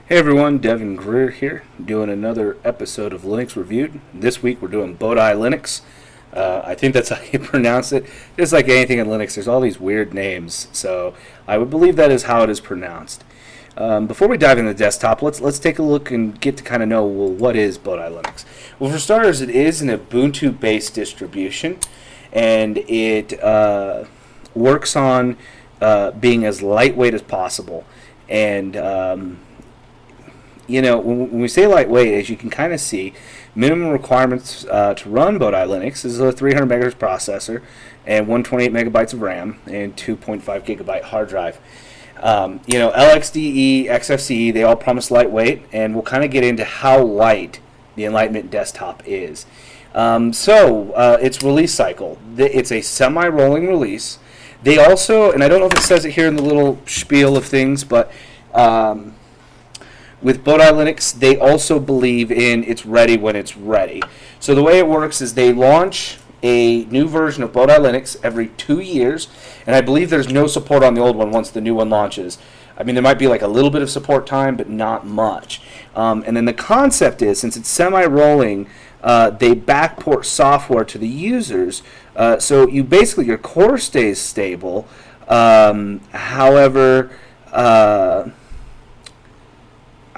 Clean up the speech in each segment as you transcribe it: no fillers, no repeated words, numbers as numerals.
Hey everyone, Devin Greer here, doing another episode of Linux Reviewed. This week we're doing Bohdi Linux. I think that's how you pronounce it. Just like anything in Linux, there's all these weird names, so I would believe that is how it is pronounced. Before we dive into the desktop, let's take a look and get to kind of know, well, what is Bohdi Linux? Well, for starters, it is an Ubuntu-based distribution, and it works on being as lightweight as possible. And when we say lightweight, as you can kind of see, minimum requirements to run Bohdi Linux is a 300 megahertz processor and 128 megabytes of RAM and 2.5 gigabyte hard drive. LXDE, XFCE, they all promise lightweight, and we'll kind of get into how light the Enlightenment desktop is. Its release cycle, it's a semi-rolling release. They also, and I don't know if it says it here in the little spiel of things, but with Bohdi Linux, they also believe in it's ready when it's ready. So the way it works is they launch a new version of Bohdi Linux every 2 years, and I believe there's no support on the old one once the new one launches. I mean, there might be like a little bit of support time, but not much. And then the concept is, since it's semi-rolling, they backport software to the users, so your core stays stable. However,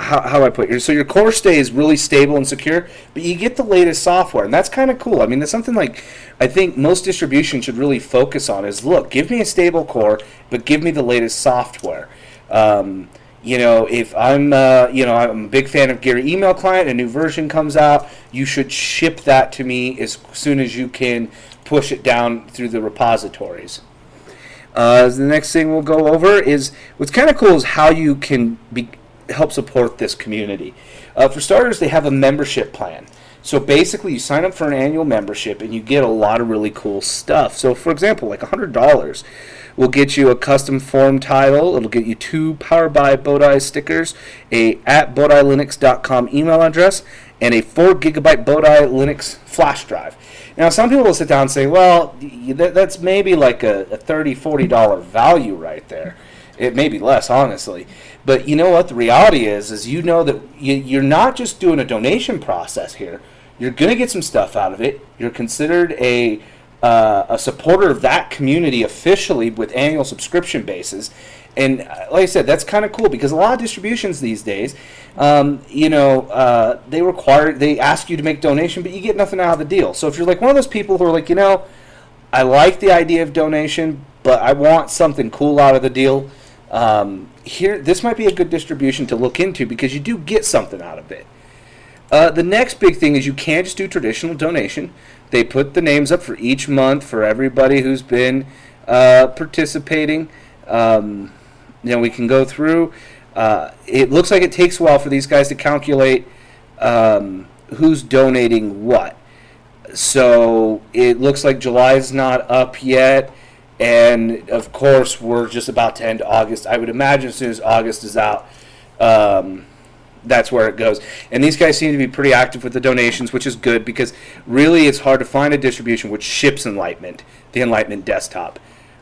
how do I put it? So your core stays really stable and secure, but you get the latest software, and that's kind of cool. I mean, that's something like I think most distributions should really focus on is, look, give me a stable core, but give me the latest software. If I'm a big fan of Geary Email Client, a new version comes out, you should ship that to me as soon as you can push it down through the repositories. The next thing we'll go over is what's kind of cool is how you can help support this community. For starters, they have a membership plan. So basically, you sign up for an annual membership and you get a lot of really cool stuff. So for example, like $100 will get you a custom forum title. It'll get you 2 Powered by Bohdi stickers, a @BohdiLinux.com email address, and a 4 gigabyte Bohdi Linux flash drive. Now, some people will sit down and say, well, that's maybe like a $30, $40 value right there. It may be less, honestly. But you know what? The reality is you know that you're not just doing a donation process here. You're going to get some stuff out of it. You're considered a supporter of that community officially with annual subscription bases. And like I said, that's kind of cool because a lot of distributions these days, they ask you to make donation, but you get nothing out of the deal. So if you're like one of those people who are like, I like the idea of donation, but I want something cool out of the deal, this might be a good distribution to look into because you do get something out of it. The next big thing is you can't just do traditional donation. They put the names up for each month for everybody who's been participating. We can go through. It looks like it takes a while for these guys to calculate who's donating what. So it looks like July's not up yet. And, of course, we're just about to end August. I would imagine as soon as August is out, that's where it goes. And these guys seem to be pretty active with the donations, which is good because really it's hard to find a distribution which ships Enlightenment, the Enlightenment desktop.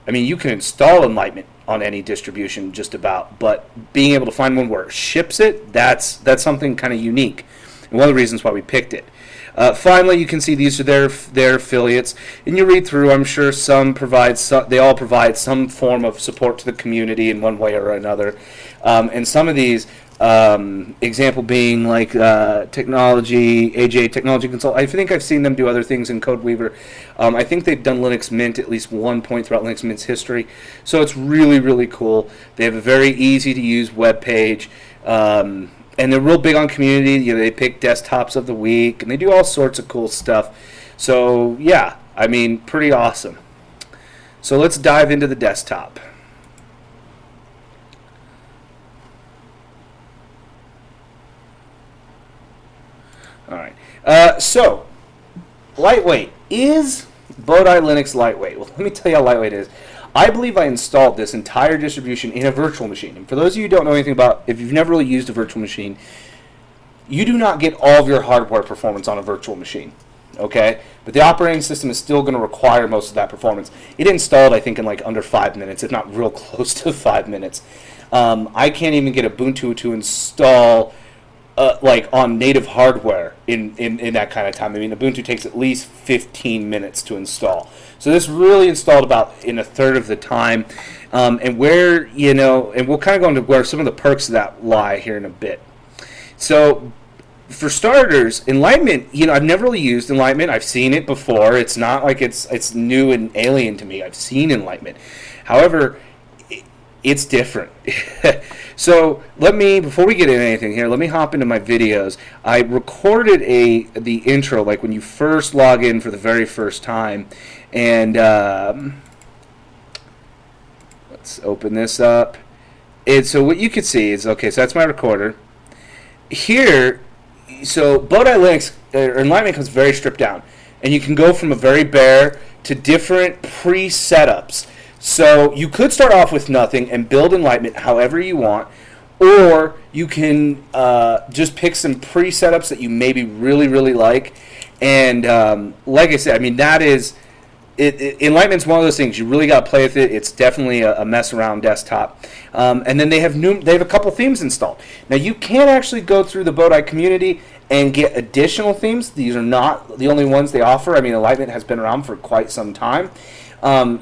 I mean, you can install Enlightenment on any distribution just about, but being able to find one where it ships it, that's something kind of unique. And one of the reasons why we picked it. Finally, you can see these are their affiliates, and you read through. I'm sure they all provide some form of support to the community in one way or another. And some of these, example being like AJ Technology Consult. I think I've seen them do other things in CodeWeaver. I think they've done Linux Mint at least one point throughout Linux Mint's history. So it's really, really cool. They have a very easy to use web page. And they're real big on community. They pick desktops of the week, and they do all sorts of cool stuff. So, yeah, I mean, pretty awesome. So let's dive into the desktop. All right. So, lightweight. Is Bohdi Linux lightweight? Well, let me tell you how lightweight it is. I believe I installed this entire distribution in a virtual machine. And for those of you who don't know anything about, if you've never really used a virtual machine, you do not get all of your hardware performance on a virtual machine. Okay? But the operating system is still going to require most of that performance. It installed, I think, in like under 5 minutes, if not real close to 5 minutes. I can't even get Ubuntu to install like on native hardware in that kind of time. I mean, Ubuntu takes at least 15 minutes to install. So this really installed about in a third of the time. And where, and we'll kind of go into where some of the perks of that lie here in a bit. So for starters, Enlightenment, I've never really used Enlightenment. I've seen it before. It's not like it's new and alien to me. I've seen Enlightenment. However, it's different. So before we get into anything here, let me hop into my videos. I recorded the intro, like when you first log in for the very first time. And let's open this up. And so what you can see is, okay, so that's my recorder. Here, so Bohdi Linux, or Enlightenment comes very stripped down. And you can go from a very bare to different pre-setups. So you could start off with nothing and build Enlightenment however you want, or you can just pick some pre-setups that you maybe really, really like. And like I said, I mean, that is, Enlightenment's one of those things. You really got to play with it. It's definitely a mess around desktop. And then they have a couple themes installed. Now you can actually go through the Bohdi community and get additional themes. These are not the only ones they offer. I mean, Enlightenment has been around for quite some time.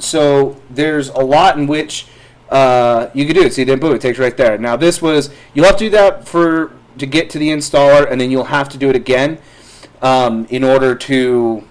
So there's a lot in which you can do it. See, then boom, it takes right there. Now you'll have to do that to get to the installer, and then you'll have to do it again in order to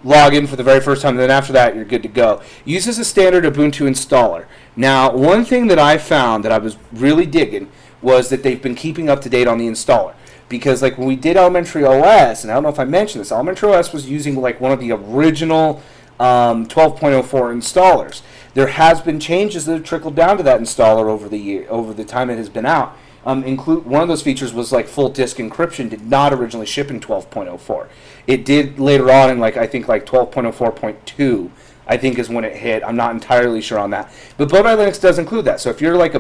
log in for the very first time. And then after that, you're good to go. Uses a standard Ubuntu installer. Now, one thing that I found that I was really digging was that they've been keeping up to date on the installer. Because like when we did Elementary OS, and I don't know if I mentioned this, Elementary OS was using like one of the original 12.04 installers. There has been changes that have trickled down to that installer over the time it has been out. Include one of those features was like full disk encryption did not originally ship in 12.04. It did later on in I think 12.04.2. I think is when it hit. I'm not entirely sure on that, but Bohdi Linux does include that. So if you're like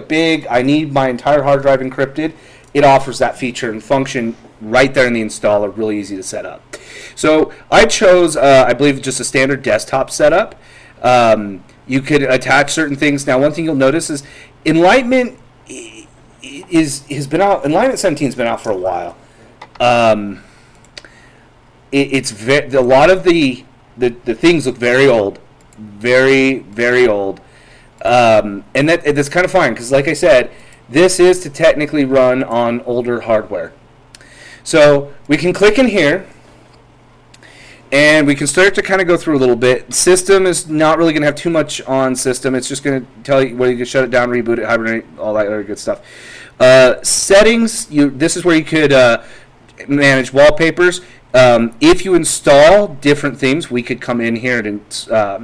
I need my entire hard drive encrypted, it offers that feature and function right there in the installer, really easy to set up. So I chose, I believe, just a standard desktop setup. You could attach certain things. Now, one thing you'll notice is Enlightenment has been out. Enlightenment 17 has been out for a while. A lot of the things look very old, very, very old, and that's kind of fine because, like I said, this is to technically run on older hardware. So we can click in here, and we can start to kind of go through a little bit. System is not really going to have too much on system. It's just going to tell you whether you can shut it down, reboot it, hibernate, all that other good stuff. Settings, this is where you could manage wallpapers. If you install different themes, we could come in here and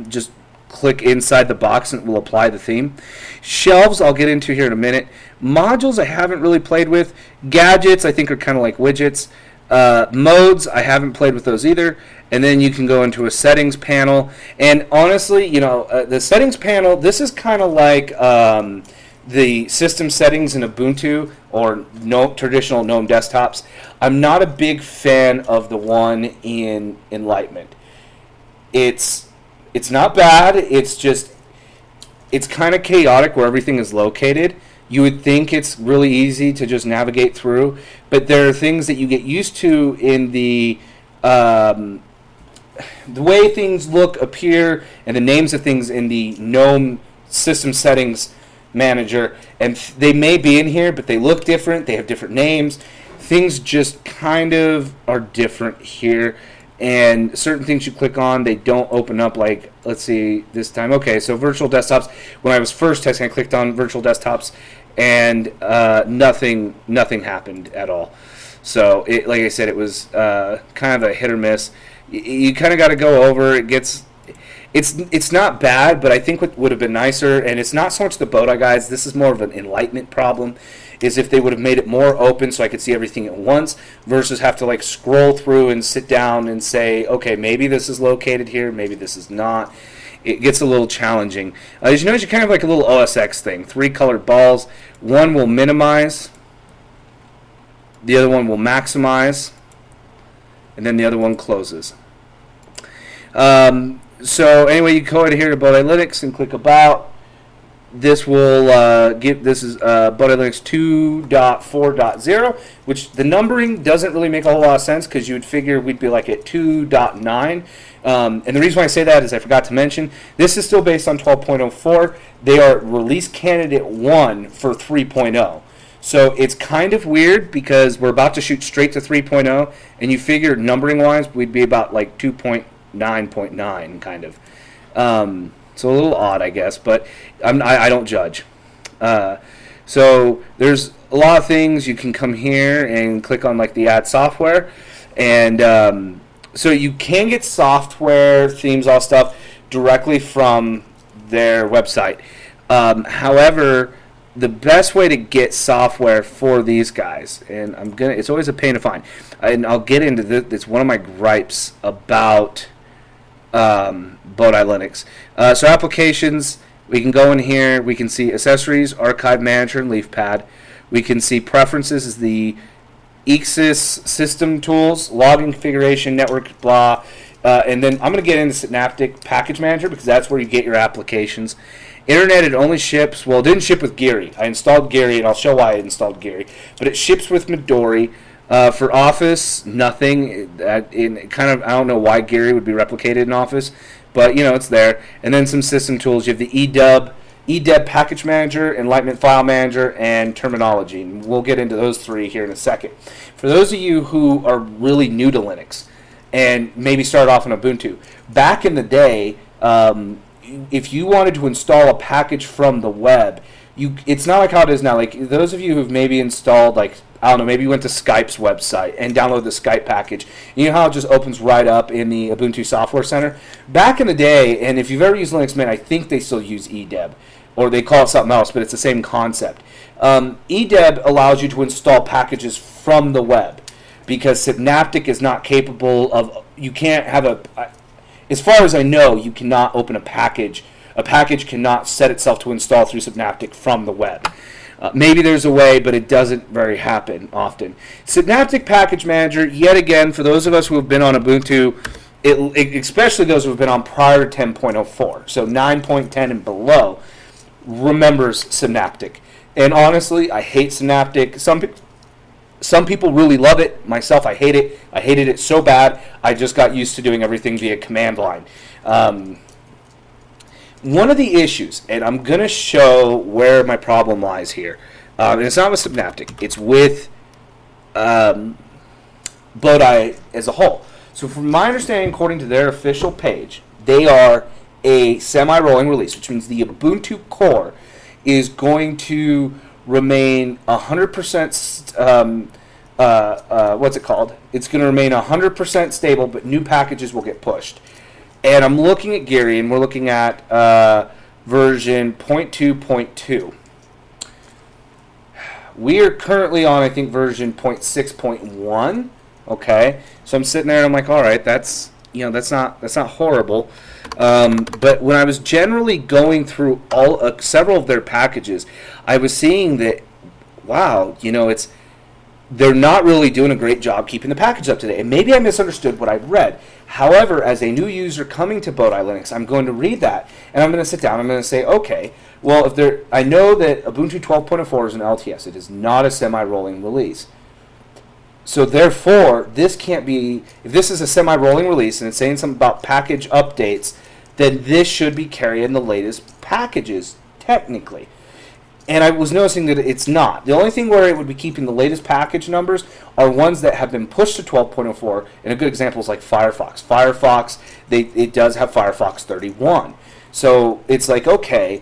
just click inside the box and it will apply the theme. Shelves, I'll get into here in a minute. Modules, I haven't really played with. Gadgets, I think, are kind of like widgets. Modes, I haven't played with those either. And then you can go into a settings panel. And honestly, the settings panel, this is kind of like the system settings in Ubuntu or traditional GNOME desktops. I'm not a big fan of the one in Enlightenment. It's not bad. It's kind of chaotic where everything is located. You would think it's really easy to just navigate through, but there are things that you get used to in the way things look, appear, and the names of things in the GNOME system settings manager, and they may be in here, but they look different. They have different names. Things just kind of are different here. And certain things you click on, they don't open up. Like, let's see, this time. Okay, so virtual desktops. When I was first testing, I clicked on virtual desktops, and nothing happened at all. So, like I said, it was kind of a hit or miss. You kind of got to go over. It's not bad, but I think what would have been nicer, and it's not so much the Bohdi guys. This is more of an Enlightenment problem. Is if they would have made it more open so I could see everything at once versus have to like scroll through and sit down and say, okay, maybe this is located here, maybe this is not. It gets a little challenging. As you notice, you kind of like a little OSX thing. 3 colored balls. One will minimize. The other one will maximize. And then the other one closes. So anyway, you go over here to Bohdi Linux and click About. this will this is Bohdi Linux 2.4.0, which the numbering doesn't really make a whole lot of sense because you would figure we'd be like at 2.9. And the reason why I say that is I forgot to mention, this is still based on 12.04. They are release candidate 1 for 3.0. So it's kind of weird because we're about to shoot straight to 3.0, and you figure numbering-wise we'd be about like 2.9.9 kind of. So a little odd, I guess, but I don't judge. So there's a lot of things. You can come here and click on like the add software, and so you can get software, themes, all stuff directly from their website. However, the best way to get software for these guys, and it's always a pain to find, and I'll get into this. It's one of my gripes about Bohdi Linux. So applications, we can go in here, we can see accessories, archive manager, and leaf pad. We can see preferences is the EXIS system tools, login configuration, network, blah. And then I'm going to get into Synaptic package manager because that's where you get your applications. Internet, it only ships, well, it didn't ship with Geary. I installed Geary, and I'll show why I installed Geary. But it ships with Midori. For Office, nothing. I don't know why Geary would be replicated in Office, but it's there. And then some system tools. You have the EDEB package manager, Enlightenment file manager, and terminology. And we'll get into those three here in a second. For those of you who are really new to Linux and maybe started off on Ubuntu, back in the day, if you wanted to install a package from the web, it's not like how it is now. Like those of you who've maybe installed, like, I don't know, maybe you went to Skype's website and downloaded the Skype package. You know how it just opens right up in the Ubuntu Software Center? Back in the day, and if you've ever used Linux Mint, I think they still use EDEB, or they call it something else, but it's the same concept. EDEB allows you to install packages from the web because Synaptic is not capable of, you can't have as far as I know, you cannot open a package. A package cannot set itself to install through Synaptic from the web. Maybe there's a way, but it doesn't very happen often. Synaptic Package Manager, yet again, for those of us who have been on Ubuntu, especially those who have been on prior to 10.04, so 9.10 and below, remembers Synaptic. And honestly, I hate Synaptic. Some people really love it. Myself, I hate it. I hated it so bad, I just got used to doing everything via command line. One of the issues, and I'm going to show where my problem lies here, and it's not with Synaptic, it's with Bohdi as a whole. So from my understanding, according to their official page, they are a semi-rolling release, which means the Ubuntu core is going to remain 100%, what's it called? It's going to remain 100% stable, but new packages will get pushed. And I'm looking at Geary, and we're looking at version 0.2.2. We are currently on, I think, version 0.6.1. Okay, so I'm sitting there, and I'm like, all right, that's not horrible. But when I was generally going through several of their packages, I was seeing that, wow, they're not really doing a great job keeping the package up to date. And maybe I misunderstood what I'd read. However, as a new user coming to Bohdi Linux, I'm going to read that, and I'm going to sit down, I'm going to say, okay, well, I know that Ubuntu 12.04 is an LTS. It is not a semi-rolling release. So therefore, this can't be, if this is a semi-rolling release and it's saying something about package updates, then this should be carrying the latest packages, technically. And I was noticing that it's not. The only thing where it would be keeping the latest package numbers are ones that have been pushed to 12.04, and a good example is like Firefox. Firefox, it does have Firefox 31. So it's like, okay.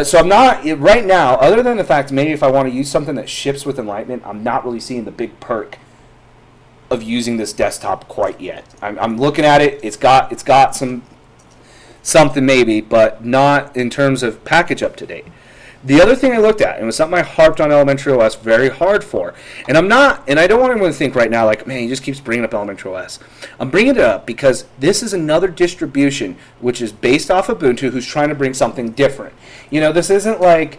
So I'm not, right now, other than the fact maybe if I want to use something that ships with Enlightenment, I'm not really seeing the big perk of using this desktop quite yet. I'm looking at it. It's got something maybe, but not in terms of package up to date. The other thing I looked at, and it was something I harped on Elementary OS very hard for, and I don't want anyone to think right now like, man, he just keeps bringing up Elementary OS. I'm bringing it up because this is another distribution which is based off Ubuntu who's trying to bring something different. This isn't like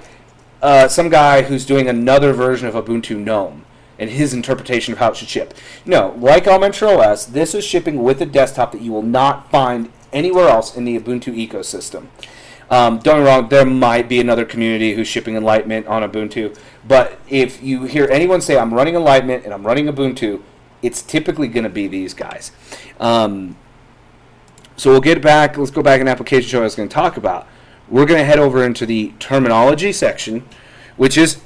some guy who's doing another version of Ubuntu GNOME and his interpretation of how it should ship. No, like Elementary OS, this is shipping with a desktop that you will not find anywhere else in the Ubuntu ecosystem. Don't get me wrong, there might be another community who's shipping Enlightenment on Ubuntu, but if you hear anyone say, I'm running Enlightenment and I'm running Ubuntu, it's typically going to be these guys. So we'll get back, let's go back in application show I was going to talk about. We're going to head over into the terminology section, which is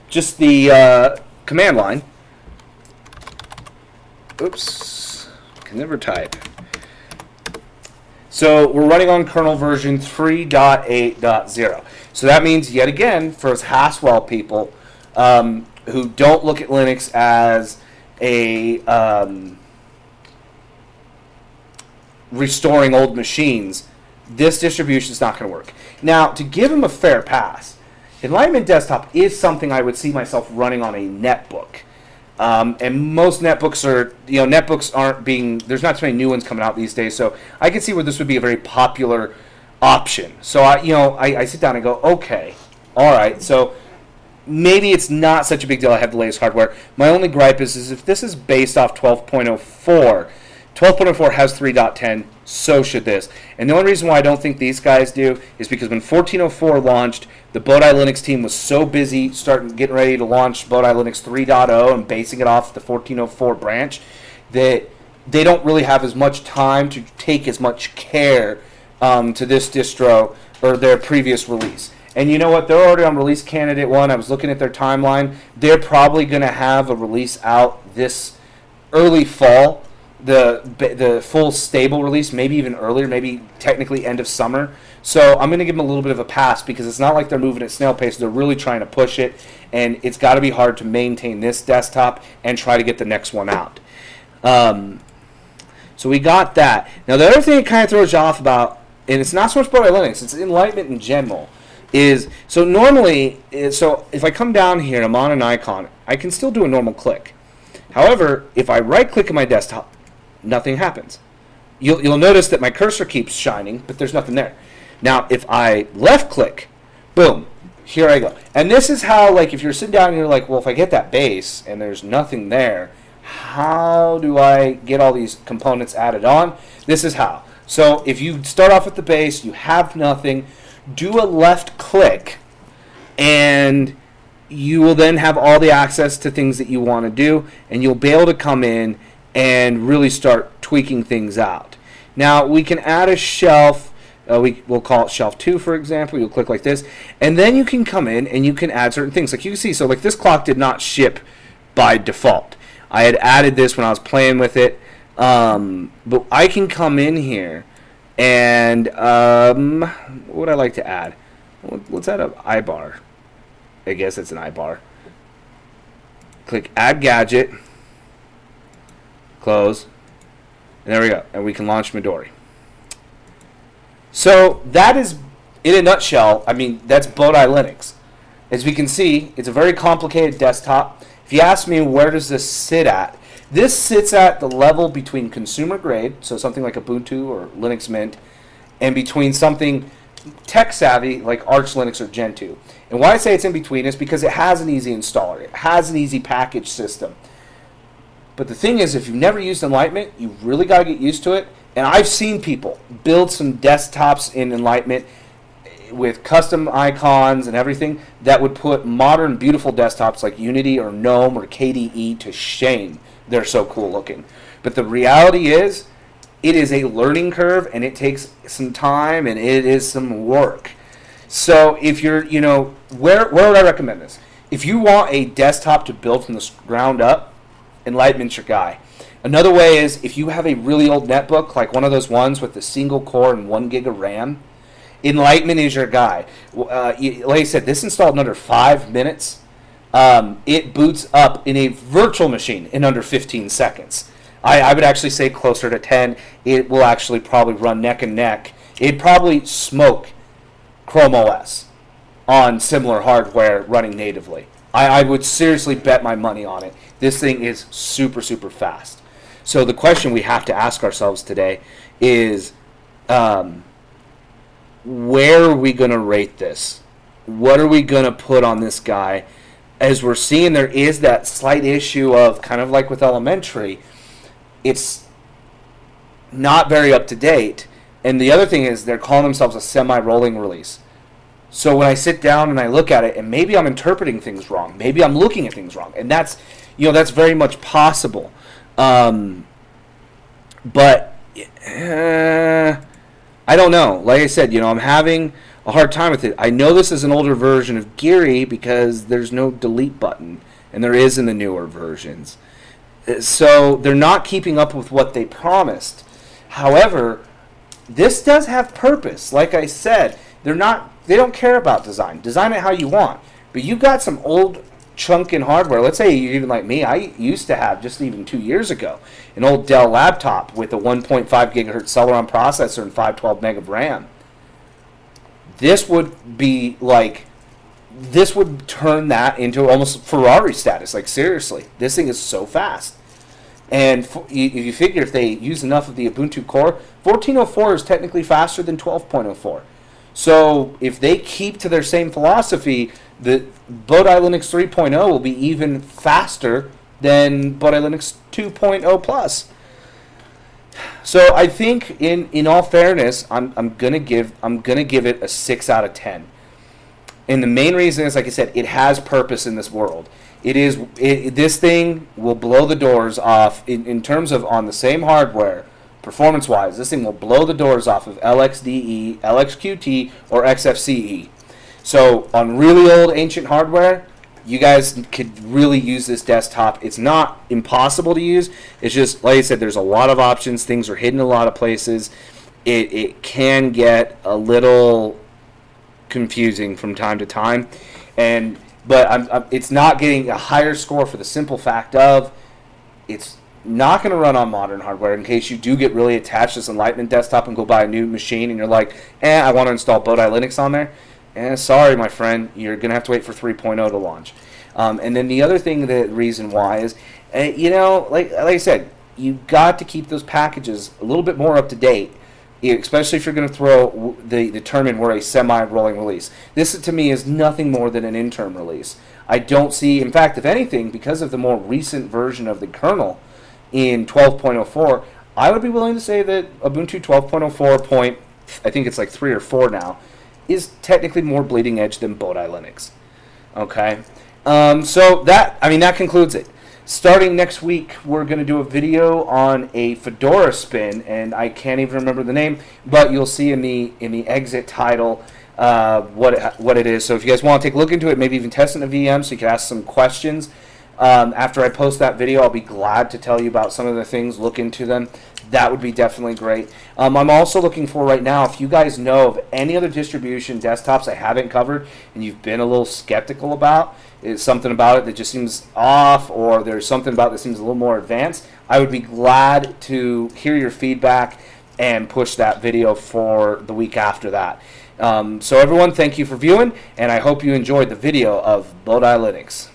just the command line. Oops, can never type. So we're running on kernel version 3.8.0. So that means, yet again, for us Haswell people who don't look at Linux as a restoring old machines, this distribution is not going to work. Now, to give them a fair pass, Enlightenment Desktop is something I would see myself running on a netbook. And most netbooks are, netbooks aren't being, there's not too many new ones coming out these days, so I can see where this would be a very popular option. So, I sit down and go, okay, all right, so maybe it's not such a big deal I have the latest hardware. My only gripe is if this is based off 12.04, 12.04 has 3.10, so should this. And the only reason why I don't think these guys do is because when 14.04 launched, the Bohdi Linux team was so busy getting ready to launch Bohdi Linux 3.0 and basing it off the 14.04 branch that they don't really have as much time to take as much care to this distro or their previous release. And you know what? They're already on release candidate 1. I was looking at their timeline. They're probably going to have a release out this early fall. The full stable release, maybe even earlier, maybe technically end of summer. So I'm going to give them a little bit of a pass because it's not like they're moving at snail pace. They're really trying to push it, and it's got to be hard to maintain this desktop and try to get the next one out. So we got that. Now the other thing it kind of throws you off about, and it's not so much Bohdi Linux, it's Enlightenment in general, is so normally, so if I come down here and I'm on an icon, I can still do a normal click. However, if I right-click in my desktop, nothing happens. You'll notice that my cursor keeps shining, but there's nothing there. Now, if I left-click, boom, here I go. And this is how, like, if you're sitting down and you're like, well, if I get that base and there's nothing there, how do I get all these components added on? This is how. So if you start off with the base, you have nothing, do a left-click, and you will then have all the access to things that you want to do, and you'll be able to come in and really start tweaking things out. Now, we can add a shelf. We'll call it shelf 2, for example. You'll click like this, and then you can come in and you can add certain things. Like you can see, so like this clock did not ship by default. I had added this when I was playing with it, but I can come in here and what would I like to add? Let's add an iBar. I guess it's an iBar. Click Add Gadget. Close, and there we go, and we can launch Midori. So that is, in a nutshell, I mean, that's Bohdi Linux. As we can see, it's a very complicated desktop. If you ask me where does this sit at, this sits at the level between consumer grade, so something like Ubuntu or Linux Mint, and between something tech savvy like Arch Linux or Gentoo. And why I say it's in between is because it has an easy installer. It has an easy package system. But the thing is, if you've never used Enlightenment, you really got to get used to it. And I've seen people build some desktops in Enlightenment with custom icons and everything that would put modern, beautiful desktops like Unity or GNOME or KDE to shame. They're so cool looking. But the reality is, it is a learning curve, and it takes some time, and it is some work. So if you're, where would I recommend this? If you want a desktop to build from the ground up, Enlightenment's your guy. Another way is if you have a really old netbook, like one of those ones with a single core and 1 gig of RAM, Enlightenment is your guy. Like I said, this installed in under 5 minutes. It boots up in a virtual machine in under 15 seconds. I would actually say closer to 10. It will actually probably run neck and neck. It'd probably smoke Chrome OS on similar hardware running natively. I would seriously bet my money on it. This thing is super, super fast. So the question we have to ask ourselves today is, where are we going to rate this? What are we going to put on this guy? As we're seeing, there is that slight issue of, kind of like with Elementary, it's not very up to date, And the other thing is they're calling themselves a semi-rolling release. So when I sit down and I look at it, and maybe I'm interpreting things wrong, maybe I'm looking at things wrong, and that's very much possible. But I don't know. Like I said, I'm having a hard time with it. I know this is an older version of Geary because there's no delete button, and there is in the newer versions. So they're not keeping up with what they promised. However, this does have purpose. Like I said, they don't care about design. Design it how you want. But you've got some old chunkin' hardware. Let's say you're even like me. I used to have, just even 2 years ago, an old Dell laptop with a 1.5 gigahertz Celeron processor and 512 meg of RAM. This would turn that into almost Ferrari status. Like, seriously, this thing is so fast. And if you figure if they use enough of the Ubuntu core, 14.04 is technically faster than 12.04. So if they keep to their same philosophy, the Bohdi Linux 3.0 will be even faster than Bohdi Linux 2.0 plus. So I think, in all fairness, I'm gonna give it a 6 out of 10. And the main reason is, like I said, it has purpose in this world. This thing will blow the doors off in terms of on the same hardware, performance-wise. This thing will blow the doors off of LXDE, LXQT, or XFCE. So on really old ancient hardware, you guys could really use this desktop. It's not impossible to use. It's just, like I said, there's a lot of options. Things are hidden in a lot of places. It can get a little confusing from time to time, but it's not getting a higher score for the simple fact of it's not going to run on modern hardware. In case you do get really attached to this Enlightenment desktop and go buy a new machine and you're like, I want to install Bohdi Linux on there. Sorry, my friend, you're going to have to wait for 3.0 to launch. And then the other thing, the reason why is, like I said, you've got to keep those packages a little bit more up to date, especially if you're going to throw the term in we're a semi-rolling release. This, to me, is nothing more than an interim release. I don't see, in fact, if anything, because of the more recent version of the kernel in 12.04, I would be willing to say that Ubuntu 12.04 I think it's like 3 or 4 now, is technically more bleeding edge than Bohdi Linux. Okay? So that concludes it. Starting next week, we're going to do a video on a Fedora spin, and I can't even remember the name, but you'll see in the exit title what it is. So if you guys want to take a look into it, maybe even test it in a VM so you can ask some questions. After I post that video, I'll be glad to tell you about some of the things, look into them. That would be definitely great. I'm also looking for right now, if you guys know of any other distribution desktops I haven't covered and you've been a little skeptical about, is something about it that just seems off, or there's something about it that seems a little more advanced, I would be glad to hear your feedback and push that video for the week after that. So everyone, thank you for viewing, and I hope you enjoyed the video of Bohdi Linux.